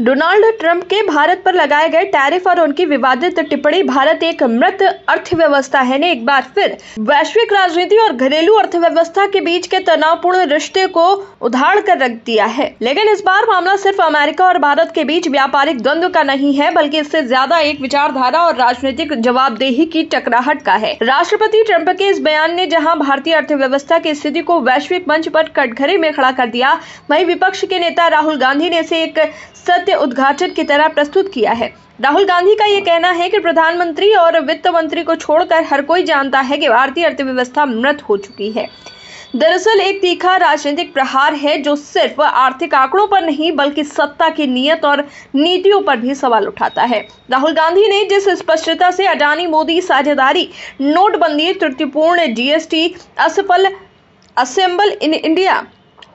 Donald Trump के भारत पर लगाए गए टैरिफ और उनकी विवादित टिप्पणी भारत एक मृत अर्थव्यवस्था है ने एक बार फिर वैश्विक राजनीति और घरेलू अर्थव्यवस्था के बीच के तनावपूर्ण रिश्ते को उधार कर रख दिया है। लेकिन इस बार मामला सिर्फ अमेरिका और भारत के बीच व्यापारिक द्वंद्व का नहीं है, बल्कि इससे ज्यादा एक विचारधारा और राजनीतिक जवाबदेही की टकराहट का है। राष्ट्रपति ट्रंप के इस बयान ने जहां भारतीय अर्थव्यवस्था की स्थिति को वैश्विक मंच पर कटघरे में खड़ा कर दिया, वहीं विपक्ष के नेता राहुल गांधी ने इसे एक सत्य उद्घाटन की तरह प्रस्तुत किया है। राहुल गांधी का ये कहना है कि प्रधानमंत्री और वित्त मंत्री को छोड़कर हर कोई जानता है कि भारतीय अर्थव्यवस्था मृत हो चुकी है। दरअसल एक तीखा राजनीतिक प्रहार है जो सिर्फ आर्थिक आंकड़ों पर नहीं बल्कि सत्ता की नीयत और नीतियों पर भी सवाल उठाता है। राहुल गांधी ने जिस स्पष्टता से अडानी मोदी साझेदारी, नोटबंदी, त्रुटिपूर्ण जीएसटी, असफल असेंबल इन इंडिया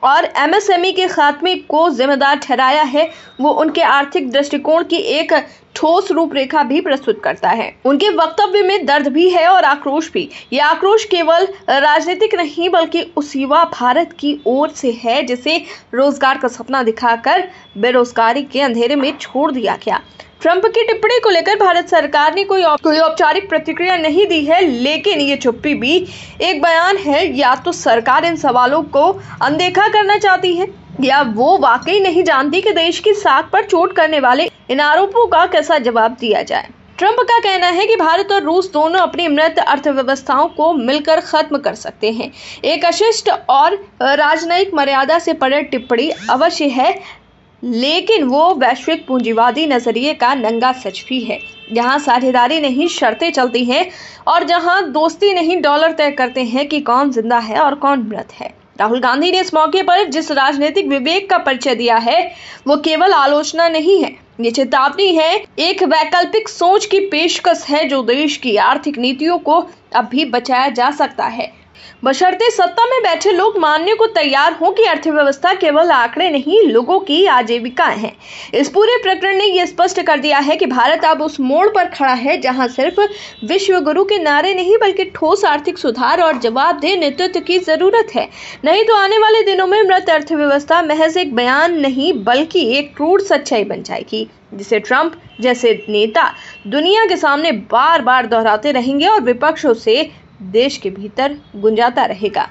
और एमएसएमई के खात्मे को जिम्मेदार ठहराया है, वो उनके आर्थिक दृष्टिकोण की एक ठोस रूपरेखा भी प्रस्तुत करता है। उनके वक्तव्य में दर्द भी है और आक्रोश भी। यह आक्रोश केवल राजनीतिक नहीं बल्कि उस युवा भारत की ओर से है जिसे रोजगार का सपना दिखाकर बेरोजगारी के अंधेरे में छोड़ दिया गया। ट्रंप की टिप्पणी को लेकर भारत सरकार ने कोई औपचारिक प्रतिक्रिया नहीं दी है, लेकिन ये चुप्पी भी एक बयान है। या तो सरकार इन सवालों को अनदेखा करना चाहती है या वो वाकई नहीं जानती कि देश की साख पर चोट करने वाले इन आरोपों का कैसा जवाब दिया जाए। ट्रंप का कहना है कि भारत और रूस दोनों अपनी मृत अर्थव्यवस्थाओं को मिलकर खत्म कर सकते हैं। एक अशिष्ट और राजनयिक मर्यादा से परे टिप्पणी अवश्य है, लेकिन वो वैश्विक पूंजीवादी नजरिए का नंगा सच भी है, जहां साझेदारी नहीं शर्तें चलती हैं और जहां दोस्ती नहीं डॉलर तय करते हैं कि कौन जिंदा है और कौन मृत है। राहुल गांधी ने इस मौके पर जिस राजनीतिक विवेक का परिचय दिया है वो केवल आलोचना नहीं है, ये चेतावनी है, एक वैकल्पिक सोच की पेशकश है जो देश की आर्थिक नीतियों को अब भी बचाया जा सकता है, बशर्ते सत्ता में बैठे लोग मानने को तैयार हों कि अर्थव्यवस्था केवल आंकड़े नहीं, लोगों की आजीविकाएं हैं। इस पूरे प्रकरण ने यह स्पष्ट कर दिया है कि भारत अब उस मोड़ पर खड़ा है जहां सिर्फ विश्व गुरु के नारे नहीं बल्कि ठोस आर्थिक सुधार और जवाबदेह नेतृत्व की जरूरत है। नहीं तो आने वाले दिनों में मृत अर्थव्यवस्था महज एक बयान नहीं बल्कि एक क्रूर सच्चाई बन जाएगी, जिसे ट्रंप जैसे नेता दुनिया के सामने बार बार दोहराते रहेंगे और विपक्षों से देश के भीतर गुंजाता रहेगा।